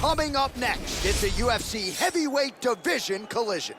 Coming up next, it's a UFC heavyweight division collision.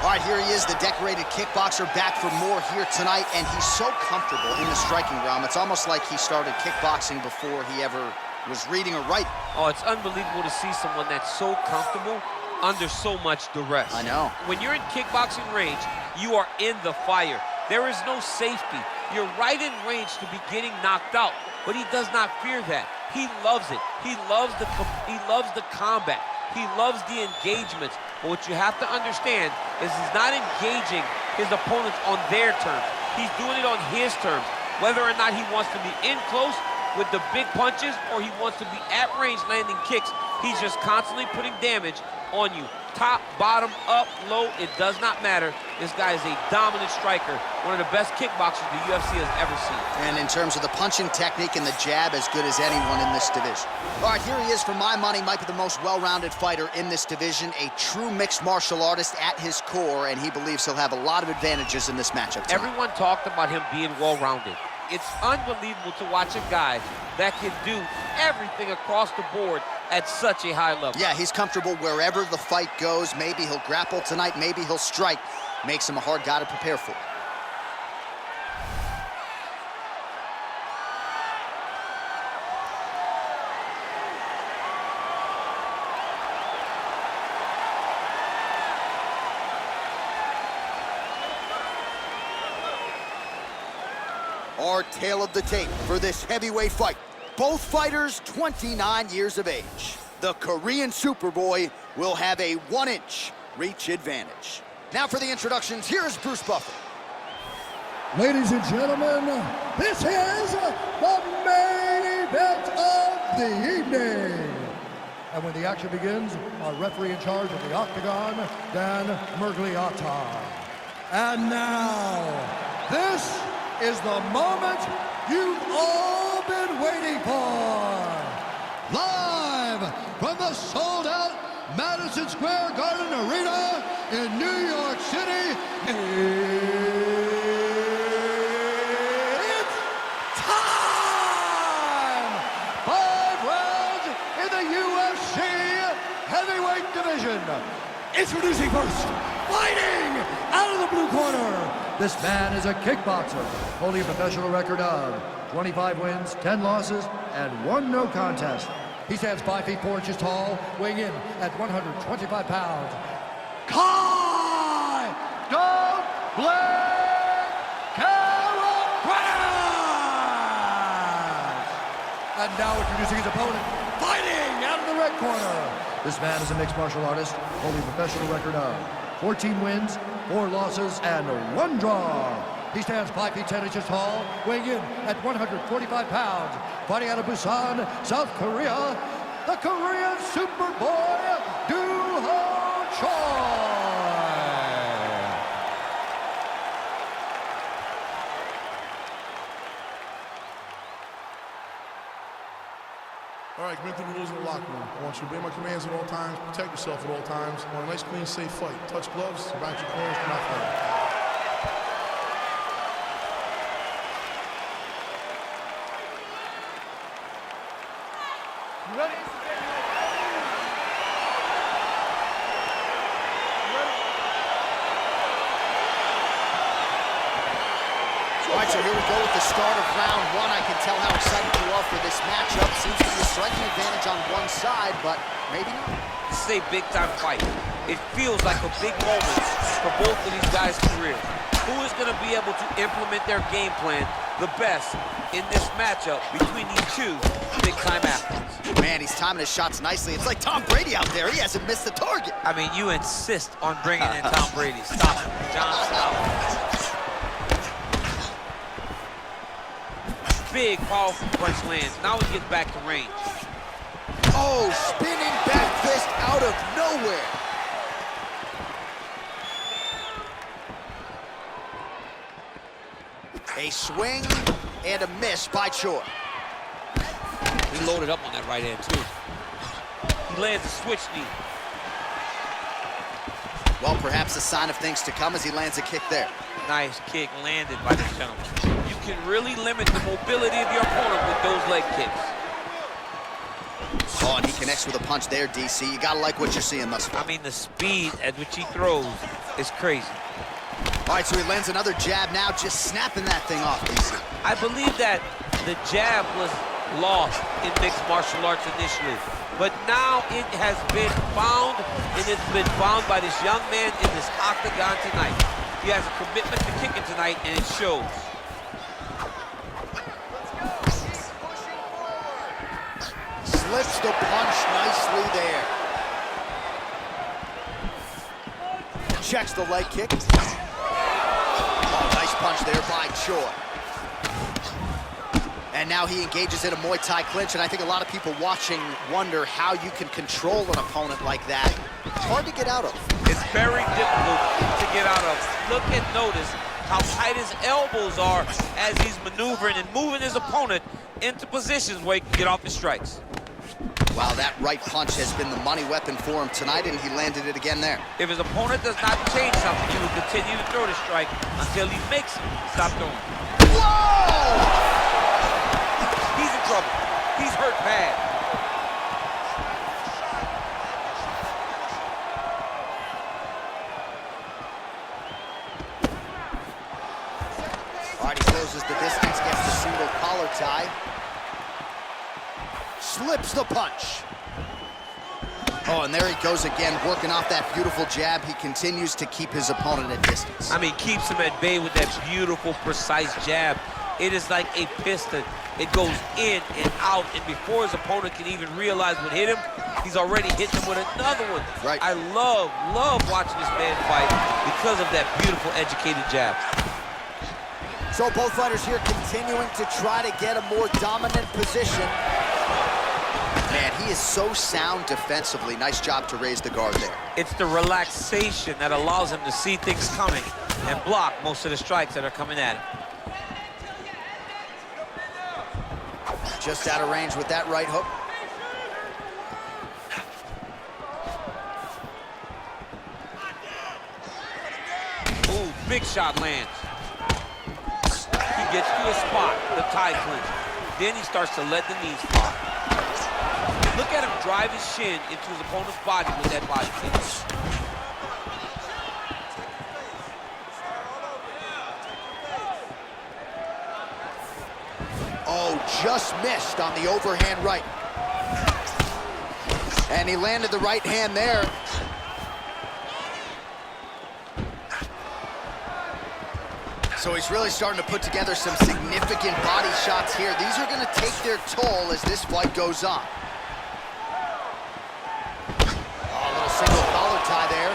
All right, here he is, the decorated kickboxer, back for more here tonight, and he's so comfortable in the striking realm. It's almost like he started kickboxing before he ever was reading or writing. Oh, it's unbelievable to see someone that's so comfortable under so much duress. I know. When you're in kickboxing range, you are in the fire. There is no safety. You're right in range to be getting knocked out, but he does not fear that. He loves it. He loves the combat. He loves the engagements. But what you have to understand is he's not engaging his opponents on their terms. He's doing it on his terms. Whether or not he wants to be in close with the big punches or he wants to be at range landing kicks, he's just constantly putting damage on you. Top, bottom, up, low, it does not matter. This guy is a dominant striker, one of the best kickboxers the UFC has ever seen. And in terms of the punching technique and the jab, as good as anyone in this division. All right, here he is, for my money, might be the most well-rounded fighter in this division, a true mixed martial artist at his core, and he believes he'll have a lot of advantages in this matchup tonight. Everyone talked about him being well-rounded. It's unbelievable to watch a guy that can do everything across the board at such a high level. Yeah, he's comfortable wherever the fight goes. Maybe he'll grapple tonight, maybe he'll strike. Makes him a hard guy to prepare for. Our tale of the tape for this heavyweight fight. Both fighters 29 years of age. The Korean Superboy will have a 1-inch reach advantage. Now for the introductions, here's Bruce Buffer. Ladies and gentlemen, this is the main event of the evening. And when the action begins, our referee in charge of the Octagon, Dan Murgliata. And now, this is the moment you've all been waiting for. Live from the sold-out Madison Square Garden Arena in New York City, it's time! 5 rounds in the UFC heavyweight division. Introducing first, fighting out of the blue corner. This man is a kickboxer, holding a professional record of 25 wins, 10 losses, and 1 no contest. He stands 5 feet 4 inches tall, weighing in at 125 pounds. Kai! Don't blink! And now introducing his opponent, fighting out of the red corner. This man is a mixed martial artist, holding a professional record of 14 wins, 4 losses, and 1 draw. He stands 5 feet 10 inches tall, weighing in at 145 pounds. Fighting out of Busan, South Korea, the Korean Superboy, Choi. All right, commit to the rules in the locker room. I want you to obey my commands at all times, protect yourself at all times. I want a nice, clean, safe fight. Touch gloves, back your corners, do not fight. You ready? All right, so here we go with the start of round 1. I can tell how excited you are for this matchup. Seems to be a striking advantage on one side, but maybe not. This is a big-time fight. It feels like a big moment for both of these guys' careers. Who is going to be able to implement their game plan the best in this matchup between these two big-time athletes? Man, he's timing his shots nicely. It's like Tom Brady out there. He hasn't missed the target. I mean, you insist on bringing in Tom Brady. Stop it, John, stop it. Big, powerful punch lands. Now he gets back to range. Oh, spinning back fist out of nowhere. A swing and a miss by Choi. He loaded up on that right hand, too. He lands a switch knee. Well, perhaps a sign of things to come as he lands a kick there. Nice kick landed by this gentleman. You can really limit the mobility of your opponent with those leg kicks. Oh, and he connects with a punch there, DC. You gotta like what you're seeing thus far. I mean, the speed at which he throws is crazy. All right, so he lands another jab now, just snapping that thing off, DC. I believe that the jab was lost in mixed martial arts initially, but now it has been found, and it's been found by this young man in this octagon tonight. He has a commitment to kicking tonight, and it shows. Slips the punch nicely there. Checks the leg kick. Oh, nice punch there by Choi. And now he engages in a Muay Thai clinch, and I think a lot of people watching wonder how you can control an opponent like that. It's hard to get out of. It's very difficult to get out of. Look and notice how tight his elbows are as he's maneuvering and moving his opponent into positions where he can get off his strikes. Wow, that right punch has been the money weapon for him tonight, and he landed it again there. If his opponent does not change something, he will continue to throw the strike until he makes him stop throwing. Whoa! He's in trouble. He's hurt bad. All right, he closes the distance, gets the single collar tie. Slips the punch. Oh, and there he goes again, working off that beautiful jab. He continues to keep his opponent at distance. I mean, keeps him at bay with that beautiful, precise jab. It is like a piston. It goes in and out, and before his opponent can even realize what hit him, he's already hit him with another one. Right. I love watching this man fight because of that beautiful, educated jab. So both fighters here continuing to try to get a more dominant position. Man, he is so sound defensively. Nice job to raise the guard there. It's the relaxation that allows him to see things coming and block most of the strikes that are coming at him. Just out of range with that right hook. Ooh, big shot lands. He gets to a spot, the tie clinch. Then he starts to let the knees pop. Look at him drive his shin into his opponent's body with that body kick. Oh, just missed on the overhand right. And he landed the right hand there. So he's really starting to put together some significant body shots here. These are going to take their toll as this fight goes on. Oh, a little single collar tie there.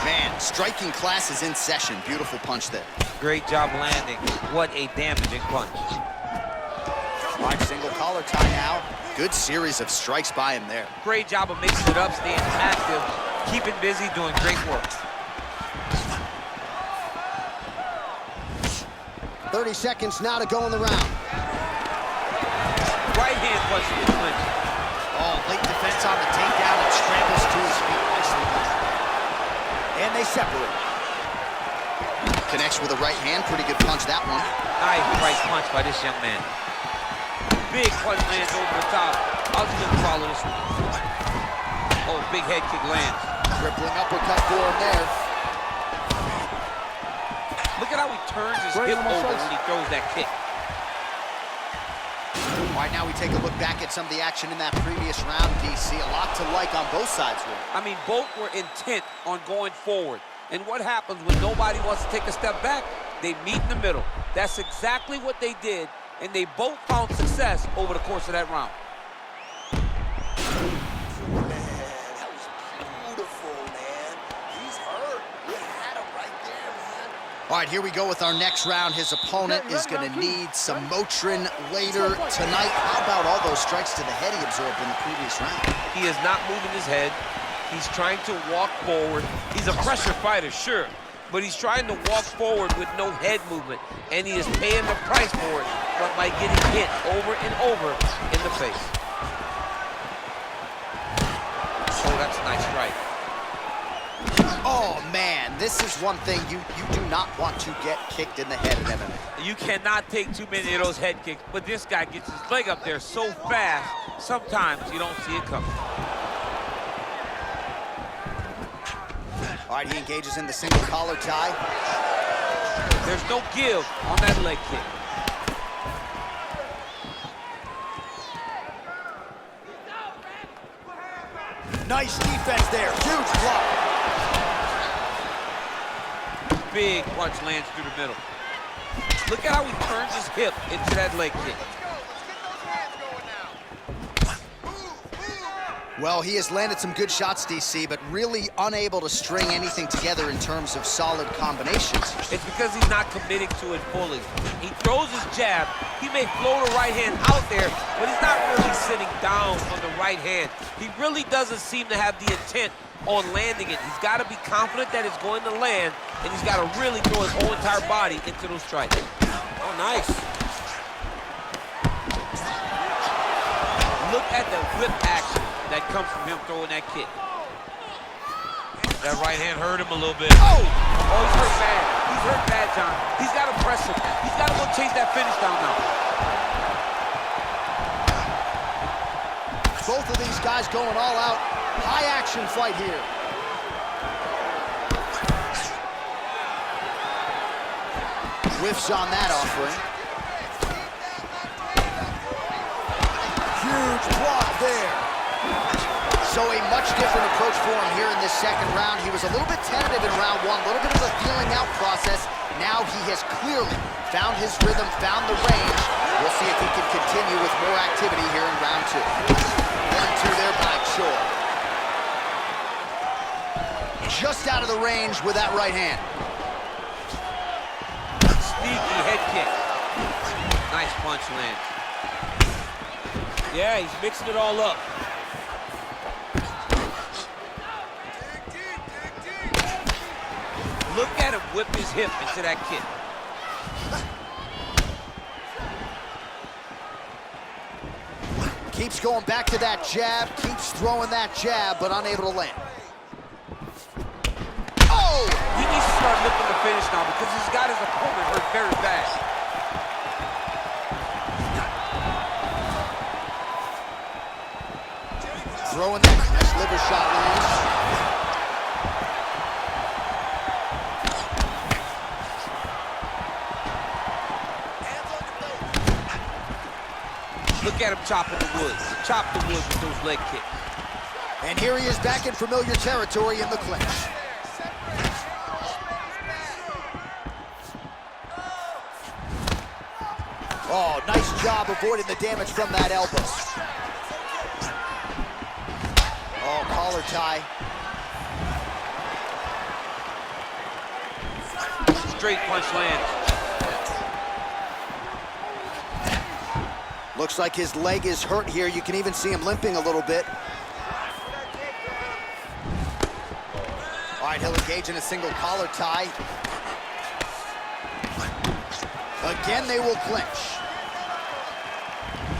Man, striking class is in session. Beautiful punch there. Great job landing. What a damaging punch. All right, single collar tie now. Good series of strikes by him there. Great job of mixing it up, staying active, keeping busy, doing great work. 30 seconds now to go in the round. Right hand punch to the clinch. Oh, late defense on the takedown and scrambles to his feet. Nicely done. And they separate. Connects with a right hand. Pretty good punch, that one. Nice right punch by this young man. Big punch lands over the top. How's he gonna follow this one? Oh, big head kick lands. Crippling uppercut for him there. Look at how he turns his hip over when he throws that kick. All right, now we take a look back at some of the action in that previous round, DC. A lot to like on both sides here. I mean, both were intent on going forward. And what happens when nobody wants to take a step back? They meet in the middle. That's exactly what they did, and they both found success over the course of that round. All right, here we go with our next round. His opponent is going to need some Motrin later tonight. How about all those strikes to the head he absorbed in the previous round? He is not moving his head. He's trying to walk forward. He's a pressure fighter, sure, but he's trying to walk forward with no head movement, and he is paying the price for it, but by getting hit over and over in the face. Oh, that's a nice strike. this is one thing you do not want to get kicked in the head in MMA. You cannot take too many of those head kicks, but this guy gets his leg up there so fast, sometimes you don't see it coming. All right, he engages in the single collar tie. There's no give on that leg kick. Nice defense there, huge block. Big punch lands through the middle. Look at how he turns his hip into that leg kick. Well, he has landed some good shots, DC, but really unable to string anything together in terms of solid combinations. It's because he's not committing to it fully. He throws his jab. He may float a right hand out there, but he's not really sitting down on the right hand. He really doesn't seem to have the intent on landing it. He's got to be confident that it's going to land, and he's got to really throw his whole entire body into those strikes. Oh, nice. Look at the whip action that comes from him throwing that kick. That right hand hurt him a little bit. Oh, he's hurt bad. He's hurt bad, John. He's got to press him. He's got to go chase that finish down now. Both of these guys going all out. High action fight here. Whiffs on that offering. Huge block there. So a much different approach for him here in this second round. He was a little bit tentative in round one, a little bit of a feeling out process. Now he has clearly found his rhythm, found the range. We'll see if he can continue with more activity here in round two. 1-2 there by Choi. Just out of the range with that right hand. Sneaky head kick. Nice punch land. Yeah, he's mixing it all up. Look at him whip his hip into that kick. Keeps going back to that jab, keeps throwing that jab, but unable to land. Oh! He needs to start looking to finish now because he's got his opponent hurt very bad. Throwing that nice liver shot lands. Look at him chopping the wood. Chop the wood with those leg kicks. And here he is back in familiar territory in the clinch. Oh, nice job avoiding the damage from that elbow. Oh, collar tie. Straight punch lands. Looks like his leg is hurt here. You can even see him limping a little bit. All right, he'll engage in a single collar tie. Again, they will clinch.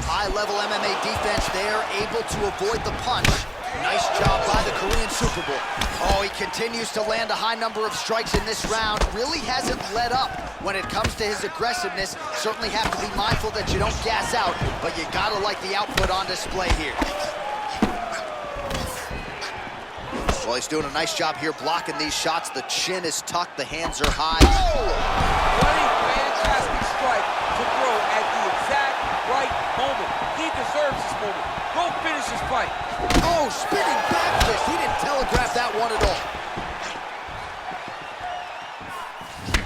High-level MMA defense there, able to avoid the punch. Nice job by the Korean Superboy. Oh, he continues to land a high number of strikes in this round. Really hasn't let up when it comes to his aggressiveness. Certainly have to be mindful that you don't gas out, but you gotta like the output on display here. Well, he's doing a nice job here blocking these shots. The chin is tucked, the hands are high. Oh! What a fantastic strike to throw at the exact right moment. He deserves this moment. Go finish his fight. Oh, spinning back fist. He didn't telegraph that one at all.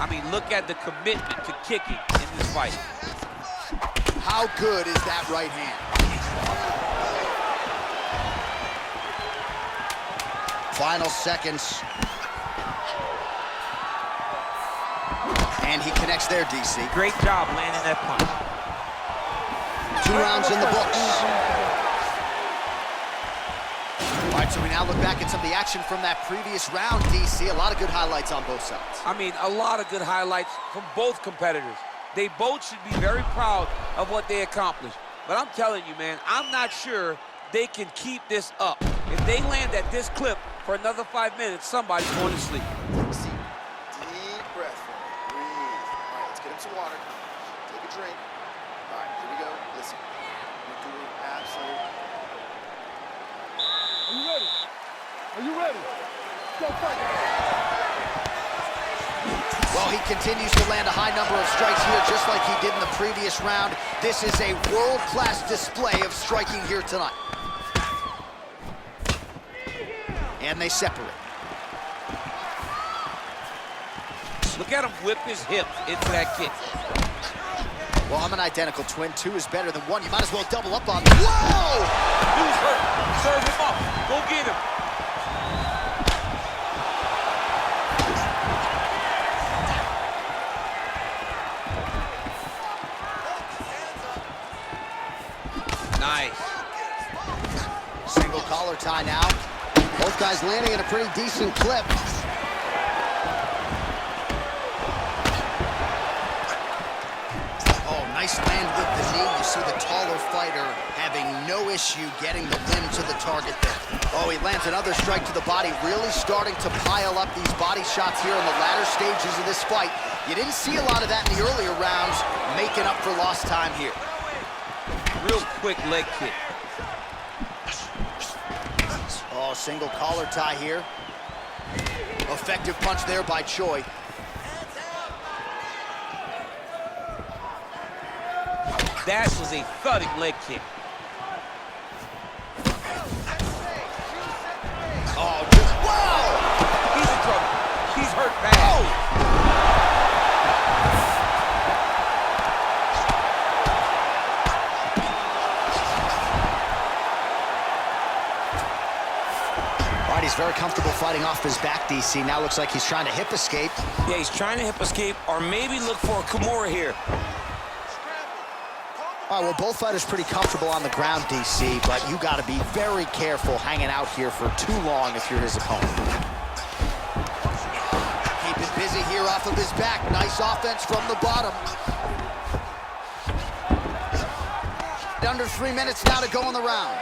I mean, look at the commitment to kicking in this fight. How good is that right hand? Final seconds. And he connects there, DC. Great job landing that punch. 2 rounds in the books. All right, so we now look back at some of the action from that previous round, DC. A lot of good highlights on both sides. I mean, a lot of good highlights from both competitors. They both should be very proud of what they accomplished. But I'm telling you, man, I'm not sure they can keep this up. If they land at this clip for another 5 minutes, somebody's going to sleep. some water. Take a drink. All right, here we go. Listen, you're doing absolutely. Are you ready? Are you ready? Go fight! Well, he continues to land a high number of strikes here, just like he did in the previous round. This is a world-class display of striking here tonight. And they separate. Look at him whip his hips into that kick. Well, I'm an identical twin. Two is better than one. You might as well double up on them. Whoa! Dude's hurt. Serve him up. Go get him. Nice. Single collar tie now. Both guys landing at a pretty decent clip. Oh, nice land with the knee. You see the taller fighter having no issue getting the limb to the target there. Oh, he lands another strike to the body, really starting to pile up these body shots here in the latter stages of this fight. You didn't see a lot of that in the earlier rounds, making up for lost time here. Real quick leg kick. Oh, single collar tie here. Effective punch there by Choi. That was a thudding leg kick. Oh, just, wow! He's in trouble. He's hurt bad. All right, he's very comfortable fighting off his back, DC. Now looks like he's trying to hip escape. Yeah, he's trying to hip escape or maybe look for a Kimura here. All right, well, both fighters pretty comfortable on the ground, DC, but you got to be very careful hanging out here for too long if you're his opponent. Keep it busy here off of his back. Nice offense from the bottom. Under 3 minutes now to go in the round.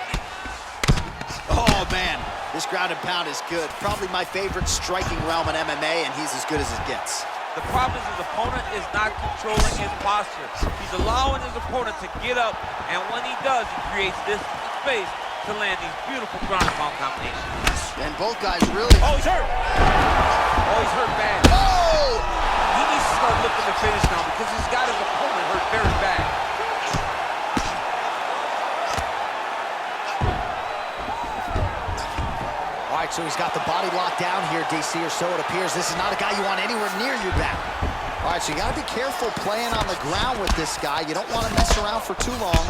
Oh, man, this ground and pound is good. Probably my favorite striking realm in MMA, and he's as good as it gets. The problem is his opponent is not controlling his posture. He's allowing his opponent to get up, and when he does, he creates this space to land these beautiful ground and pound combinations. And both guys really... Oh, he's hurt! Oh, he's hurt bad. Oh! He needs to start looking to finish now because he's got his opponent hurt very bad. All right, so he's got the body locked down here, DC, or so it appears. This is not a guy you want anywhere near your back. All right, so you got to be careful playing on the ground with this guy. You don't want to mess around for too long.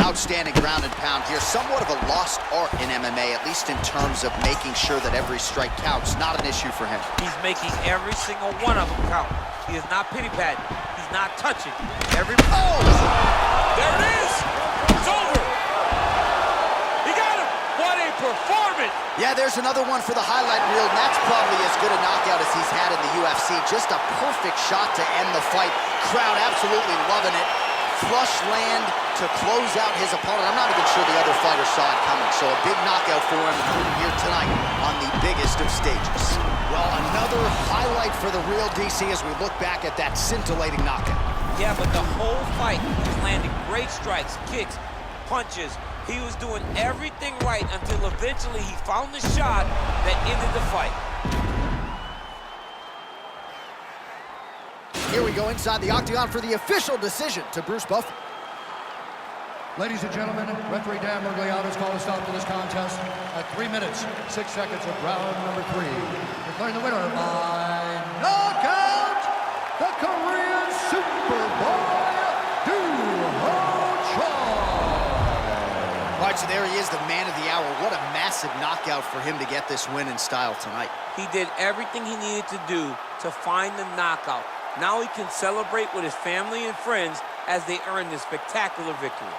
Outstanding ground and pound here. Somewhat of a lost art in MMA, at least in terms of making sure that every strike counts. Not an issue for him. He's making every single one of them count. He is not pity-patting. He's not touching. Every... Oh! There it is! It's over! He got him! What a performance! Yeah, there's another one for the highlight reel, and that's probably as good a knockout as he's had in the UFC. Just a perfect shot to end the fight. Crowd absolutely loving it. Flush land to close out his opponent. I'm not even sure the other fighter saw it coming, so a big knockout for him here tonight on the biggest of stages. Well, another highlight for the real DC as we look back at that scintillating knockout. Yeah, but the whole fight, he was landing great strikes, kicks, punches. He was doing everything right until eventually he found the shot that ended the fight. Here we go inside the octagon for the official decision to Bruce Buffer. Ladies and gentlemen, referee Dan Murgliano has called a stop to this contest at 3 minutes, 6 seconds of round number 3. Declaring the winner by knockout, the Korean Superboy, All right, so there he is, the man of the hour. What a massive knockout for him to get this win in style tonight. He did everything he needed to do to find the knockout. Now he can celebrate with his family and friends as they earn this spectacular victory.